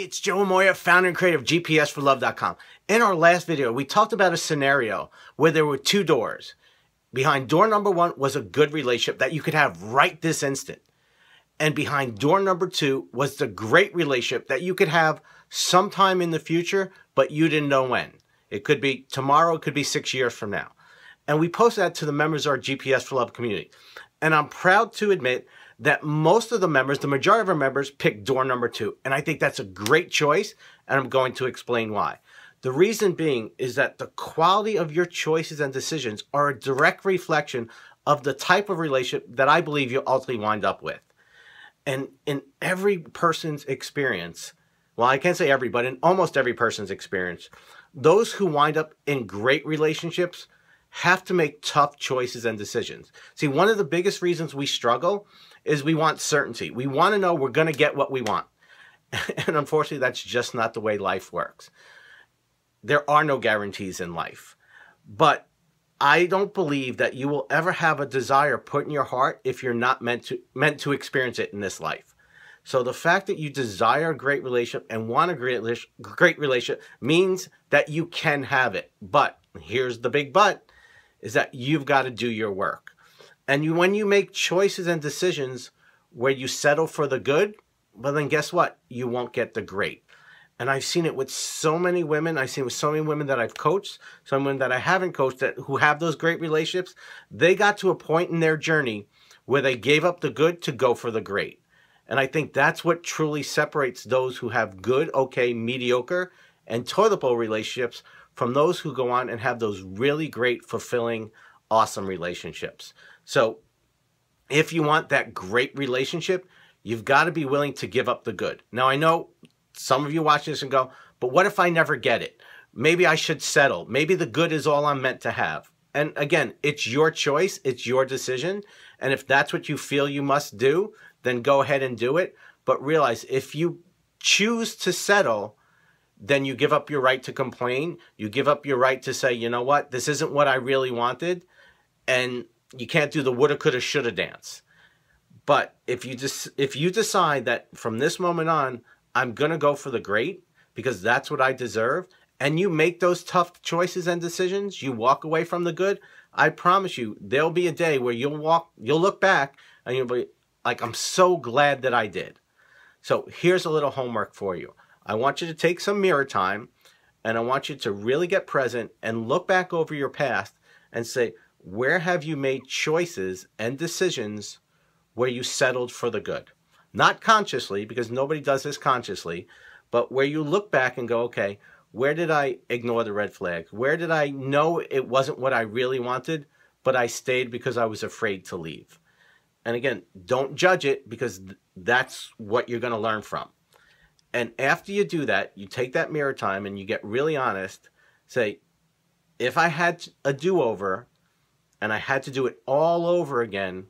it's Joe Amoia, founder and creator of GPSforlove.com. In our last video, we talked about a scenario where there were two doors. Behind door number one was a good relationship that you could have right this instant. And behind door number two was the great relationship that you could have sometime in the future, but you didn't know when. It could be tomorrow, it could be 6 years from now. And we posted that to the members of our GPS for Love community. And I'm proud to admit that most of the members, the majority of our members, picked door number two. And I think that's a great choice, and I'm going to explain why. The reason being is that the quality of your choices and decisions are a direct reflection of the type of relationship that I believe you'll ultimately wind up with. And in every person's experience, well, I can't say every, but in almost every person's experience, those who wind up in great relationships have to make tough choices and decisions. See, one of the biggest reasons we struggle is we want certainty. We want to know we're going to get what we want. And unfortunately, that's just not the way life works. There are no guarantees in life. But I don't believe that you will ever have a desire put in your heart if you're not meant to experience it in this life. So the fact that you desire a great relationship and want a great relationship means that you can have it. But here's the big but, is that you've got to do your work. And when you make choices and decisions where you settle for the good, well then guess what? You won't get the great. And I've seen it with so many women. I've seen it with so many women that I've coached, some women that I haven't coached who have those great relationships. They got to a point in their journey where they gave up the good to go for the great. And I think that's what truly separates those who have good, okay, mediocre, and tolerable relationships from those who go on and have those really great, fulfilling, awesome relationships. So if you want that great relationship, you've got to be willing to give up the good. Now, I know some of you watch this and go, but what if I never get it? Maybe I should settle. Maybe the good is all I'm meant to have. And again, it's your choice. It's your decision. And if that's what you feel you must do, then go ahead and do it. But realize if you choose to settle, then you give up your right to complain. You give up your right to say, you know what, this isn't what I really wanted. And you can't do the woulda, coulda, shoulda dance. But if you decide that from this moment on, I'm going to go for the great because that's what I deserve, and you make those tough choices and decisions, you walk away from the good, I promise you, there'll be a day where you'll look back and you'll be like, I'm so glad that I did. So here's a little homework for you. I want you to take some mirror time, and I want you to really get present and look back over your past and say, where have you made choices and decisions where you settled for the good? Not consciously, because nobody does this consciously, but where you look back and go, okay, where did I ignore the red flags? Where did I know it wasn't what I really wanted, but I stayed because I was afraid to leave? And again, don't judge it, because that's what you're going to learn from. And after you do that, you take that mirror time and you get really honest. Say, if I had a do-over and I had to do it all over again,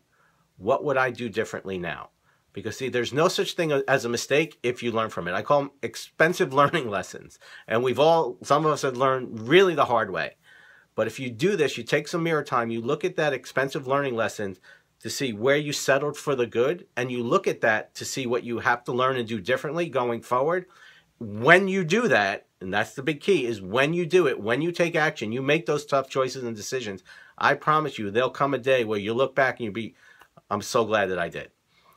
what would I do differently now? Because see, there's no such thing as a mistake if you learn from it. I call them expensive learning lessons. And some of us have learned really the hard way. But if you do this, you take some mirror time, you look at that expensive learning lesson to see where you settled for the good, and you look at that to see what you have to learn and do differently going forward. When you do that, and that's the big key, is when you do it, when you take action, you make those tough choices and decisions, I promise you, there'll come a day where you look back and you'll be, I'm so glad that I did.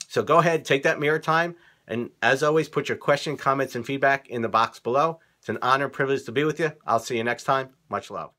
So go ahead, take that mirror time, and as always, put your question, comments, and feedback in the box below. It's an honor and privilege to be with you. I'll see you next time. Much love.